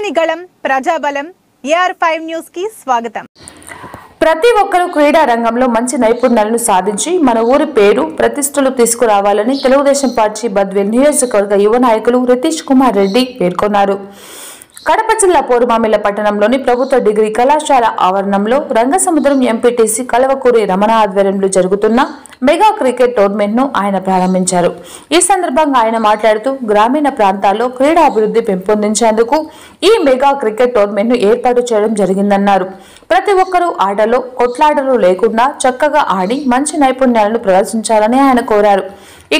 పచ్చని గళం ప్రజాబలం AR5 news కి స్వాగతం. ప్రతి ఒక్కరూ క్రీడా రంగంలో మంచి నైపుణ్యాలను సాధించి మన ఊరి పేరు ప్రతిష్టలు తీసుకురావాలని తెలుగుదేశం పార్టీ బద్వేల్ నియోజకవర్గ యువ నాయకులు రితీష్ కుమార్ రెడ్డి పేర్కొన్నారు. కడప జిల్లా పోరుమామిళ్ల పట్టణంలోని ప్రభుత్వ డిగ్రీ కళాశాల ఆవరణంలో రంగసముద్రం ఎంపీటీసీ కలవకూరి రమణ ఆధ్వర్యంలో జరుగుతున్న మెగా క్రికెట్ టోర్నమెంట్ ను ఆయన ప్రారంభించారు. ఈ సందర్భంగా ఆయన మాట్లాడుతూ గ్రామీణ ప్రాంతాల్లో క్రీడా అభివృద్ధి పెంపొందించేందుకు ఈ మెగా క్రికెట్ టోర్నమెంట్ ను ఏర్పాటు చేయడం జరిగిందన్నారు. ప్రతి ఒక్కరూ ఆటలో కొట్లాటలు లేకుండా చక్కగా ఆడి మంచి నైపుణ్యాలను ప్రదర్శించాలని ఆయన కోరారు.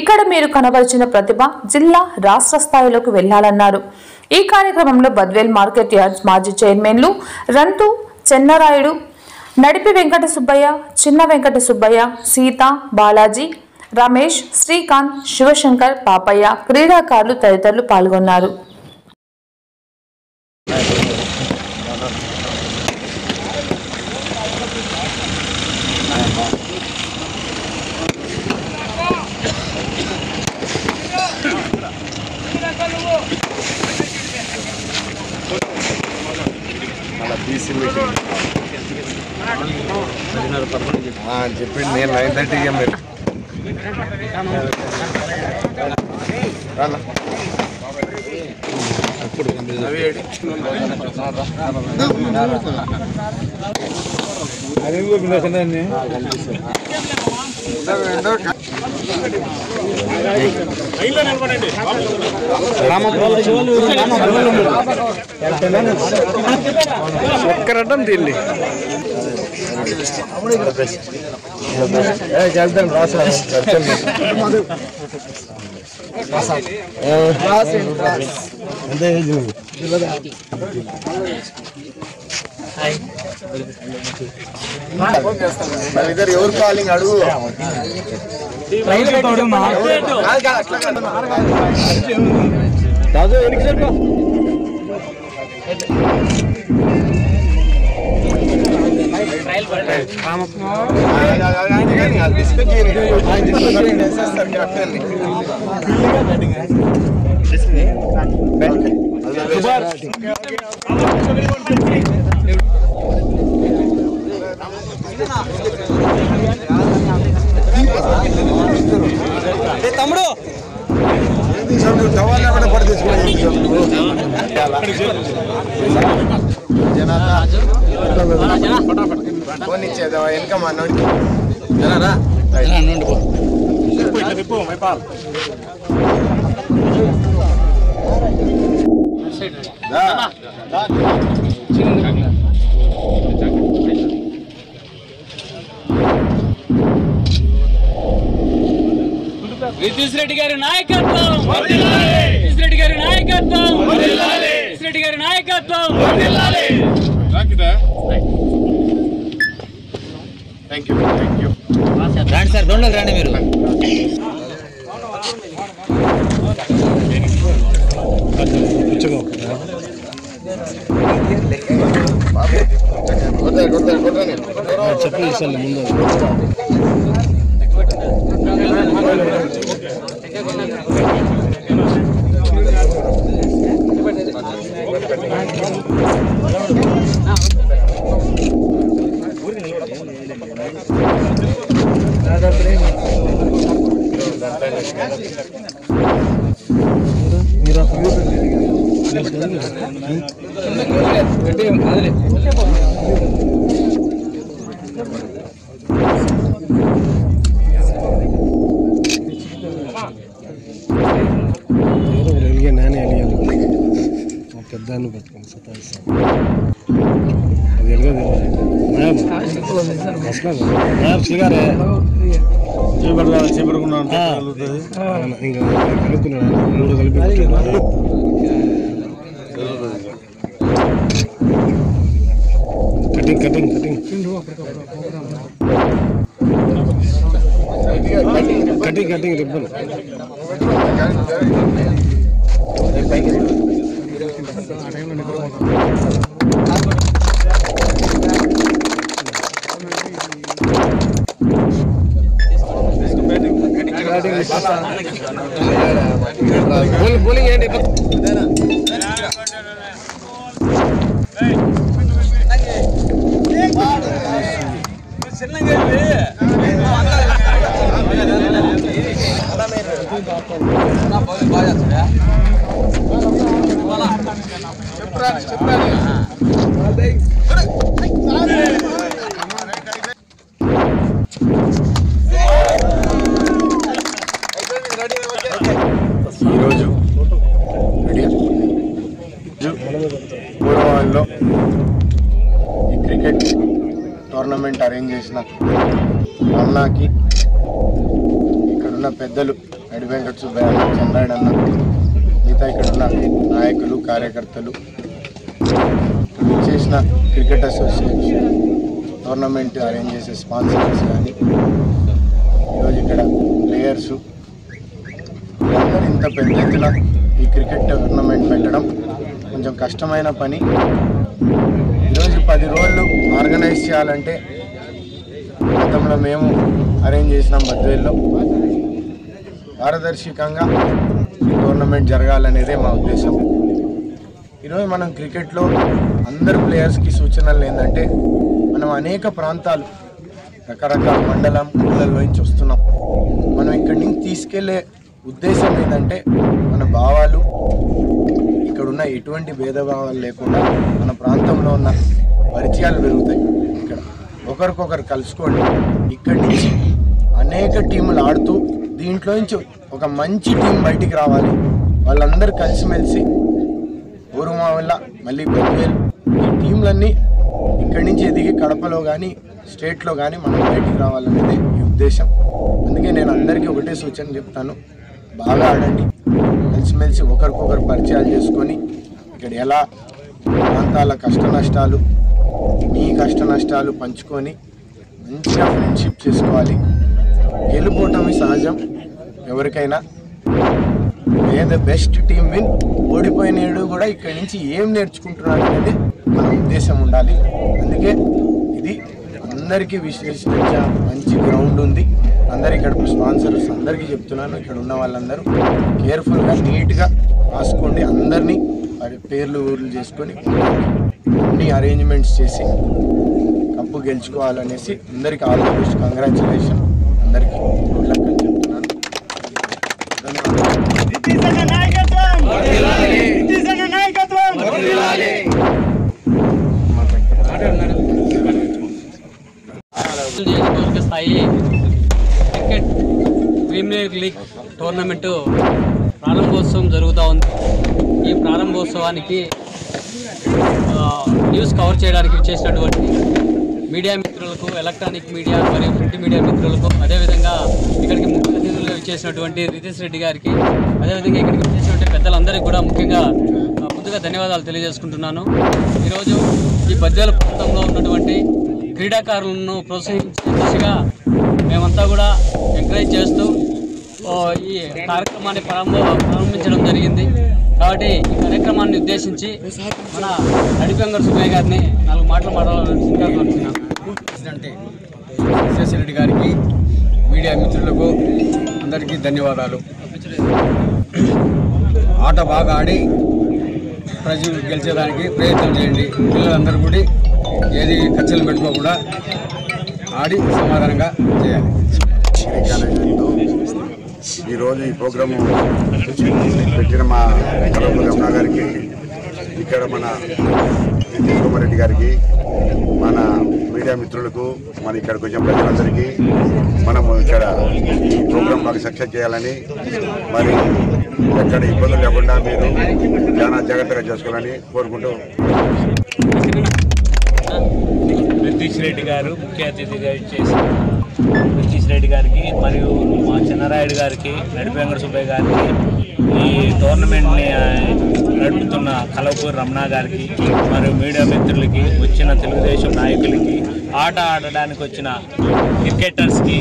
ఇక్కడ మీరు కనబరిచిన ప్రతిభ జిల్లా రాష్ట్ర స్థాయిలోకి వెళ్లాలన్నారు. ఈ కార్యక్రమంలో బద్వేల్ మార్కెట్ యార్డ్స్ మాజీ చైర్మన్లు రంతు చెన్నరాయుడు, నడిపి వెంకట సుబ్బయ్య, చిన్న వెంకట సుబ్బయ్య, సీత, బాలాజీ, రమేష్, శ్రీకాంత్, శివశంకర్, పాపయ్య, క్రీడాకారులు తదితరులు పాల్గొన్నారు. చెప్పింది నేను 9:30 మీరు ఒక్కరటం తిండి వెళ్తాను ఇద్దరు ఎవరు కాలింగ్ అడుగు రాజు వెనక్కి చెప్పు తమ్ముడు టవాల్ కూడా పడి తీసుకోండి ఫోన్ ఇచ్చేదా వెనక మా నోడికి జనారా రితీష్ రెడ్డి గారి నాయకత్వం, రితీష్ రెడ్డి గారి నాయకత్వం, రితీష్ రెడ్డి గారి నాయకత్వం. థ్యాంక్ యూ రండి సార్, దొండలు రండి మీరు. చెప్పు ఇస్తాను ముందు నానే అలియాలి పెద్దాన్ని బతుకుని సతాయిస్తాను అది ఎలాగో సిగారే చివరకుండా ఇంకా కలుపుకున్నాడు 3 కలిపి కటింగ్ రిబ్బన్ ఈరోజు పూర్వవాళ్ళలో ఈ క్రికెట్ టోర్నమెంట్ అరేంజ్ చేసిన అన్నాకి ఇక్కడున్న పెద్దలు నడి వెంకట సుబ్బయ్య అన్న, చంద్రాయుడు అన్న, మిగతా ఇక్కడున్న నాయకులు కార్యకర్తలు చేసిన క్రికెట్ అసోసియేషన్ టోర్నమెంట్ అరేంజ్ చేసే స్పాన్సర్స్ కానీ ఈరోజు ఇక్కడ ప్లేయర్సు అందరూ ఇంత పెద్ద ఎత్తున ఈ క్రికెట్ టోర్నమెంట్ పెట్టడం కొంచెం కష్టమైన పని. ఈరోజు 10 రోజులు ఆర్గనైజ్ చేయాలంటే గతంలో మేము అరేంజ్ చేసినాం బద్వేల్లో. పారదర్శకంగా ఈ టోర్నమెంట్ జరగాలనేదే మా ఉద్దేశం. ఈరోజు మనం క్రికెట్లో అందరు ప్లేయర్స్కి సూచనలు ఏంటంటే, మనం అనేక ప్రాంతాలు రకరకాల ఊళ్ళల్లో నుంచి వస్తున్నాం. మనం ఇక్కడి నుంచి తీసుకెళ్లే ఉద్దేశం ఏంటంటే, మన భావాలు ఇక్కడున్న ఎటువంటి భేదభావాలు లేకుండా మన ప్రాంతంలో ఉన్న పరిచయాలు పెరుగుతాయి. ఇక్కడ ఒకరికొకరు కలుసుకోండి. ఇక్కడి నుంచి అనేక టీములు ఆడుతూ దీంట్లో నుంచి ఒక మంచి టీం బయటికి రావాలి. వాళ్ళందరూ కలిసిమెలిసి ఊరుమావల్ల మళ్ళీ బద్వేల్ ఈ టీంలన్నీ ఇక్కడి నుంచి ఎదిగి కడపలో కానీ స్టేట్లో కానీ మనం బయటికి రావాలనేది ఈ ఉద్దేశం. అందుకే నేను అందరికీ ఒకటే సూచన చెప్తాను, బాగా ఆడండి, కలిసిమెలిసి ఒకరికొకరు పరిచయాలు చేసుకొని ఇక్కడ ఎలా ప్రాంతాల కష్ట నష్టాలు, మీ కష్ట నష్టాలు పంచుకొని మంచిగా ఫ్రెండ్షిప్ చేసుకోవాలి. గెలుపోవటమే సహజం ఎవరికైనా. May the best team win. ఓడిపోయినాడు కూడా ఇక్కడి నుంచి ఏం నేర్చుకుంటున్నారు అనేది మన ఉద్దేశం ఉండాలి. అందుకే ఇది అందరికీ విశ్లేషించ మంచి గ్రౌండ్ ఉంది. అందరు ఇక్కడ స్పాన్సర్స్ అందరికీ చెప్తున్నాను, ఇక్కడ ఉన్న వాళ్ళందరూ కేర్ఫుల్గా నీట్గా రాసుకోండి. అందరినీ పేర్లు ఊర్లు చేసుకొని అన్ని అరేంజ్మెంట్స్ చేసి కప్పు గెలుచుకోవాలనేసి అందరికీ ఆల్ ది బెస్ట్, కంగ్రాచులేషన్ అందరికీ గుడ్ లక్ అని చెప్తున్నాను. నియోజకవర్గ స్థాయి క్రికెట్ ప్రీమియర్ లీగ్ టోర్నమెంటు ప్రారంభోత్సవం జరుగుతూ ఉంది. ఈ ప్రారంభోత్సవానికి న్యూస్ కవర్ చేయడానికి చేసినటువంటి మీడియా మిత్రులకు, ఎలక్ట్రానిక్ మీడియా మరియు ప్రింట్ మీడియా మిత్రులకు, అదేవిధంగా ఇక్కడికి ముఖ్య అతిథులుగా విచ్చేసినటువంటి రితీష్ రెడ్డి గారికి, అదేవిధంగా ఇక్కడికి విచ్చేసినటువంటి పెద్దలందరికీ కూడా ముఖ్యంగా ముందుగా ధన్యవాదాలు తెలియజేసుకుంటున్నాను. ఈరోజు ఈ బద్వేలు ప్రాంతంలో ఉన్నటువంటి క్రీడాకారులను ప్రోత్సహించే దిశగా మేమంతా కూడా ఎంకరేజ్ చేస్తూ ఈ కార్యక్రమాన్ని ప్రారంభించడం జరిగింది. కాబట్టి ఈ కార్యక్రమాన్ని ఉద్దేశించి మన నడి వెంకట సుబ్బయ్య గారిని 4 మాటలు మాట్లాడాలని కోరుతున్నాను. ప్రెసిడెంట్ విశ్వేశ్వరరెడ్డి గారికి, మీడియా మిత్రులకు అందరికీ ధన్యవాదాలు. ఆట బాగా ఆడి ప్రజలు గెలిచేదానికి ప్రయత్నం చేయండి. పిల్లలందరూ కూడా ఏది ఖర్చులు పెట్టుకోకుండా ఆడి సమాధానంగా చేయాలి. ఈరోజు ఈ ప్రోగ్రాము పెట్టిన మా కడప రమణ గారికి, ఇక్కడ మన రితీష్ కుమార్ రెడ్డి గారికి, మన మీడియా మిత్రులకు, మన ఇక్కడికి వచ్చిన ప్రజలందరికీ మనము ఇక్కడ ఈ ప్రోగ్రాం మాకు సక్సెస్ చేయాలని, మరి ఎక్కడ ఇబ్బందులు లేకుండా మీరు చాలా జాగ్రత్తగా చేసుకోవాలని కోరుకుంటూ రితీష్ రెడ్డి గారు ముఖ్య అతిథిగా చేసిన రితీష్ రెడ్డి గారికి మరియు మా చిన్నరాయుడు గారికి, నడి వెంకట సుబ్బయ్య గారికి, ఈ టోర్నమెంట్ని నడుపుతున్న కలవపూరి రమణ గారికి మరియు మీడియా మిత్రులకి, వచ్చిన తెలుగుదేశం నాయకులకి, ఆట ఆడడానికి వచ్చిన క్రికెటర్స్కి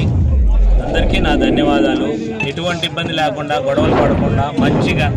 అందరికీ నా ధన్యవాదాలు. ఎటువంటి ఇబ్బంది లేకుండా, గొడవలు పడకుండా మంచిగా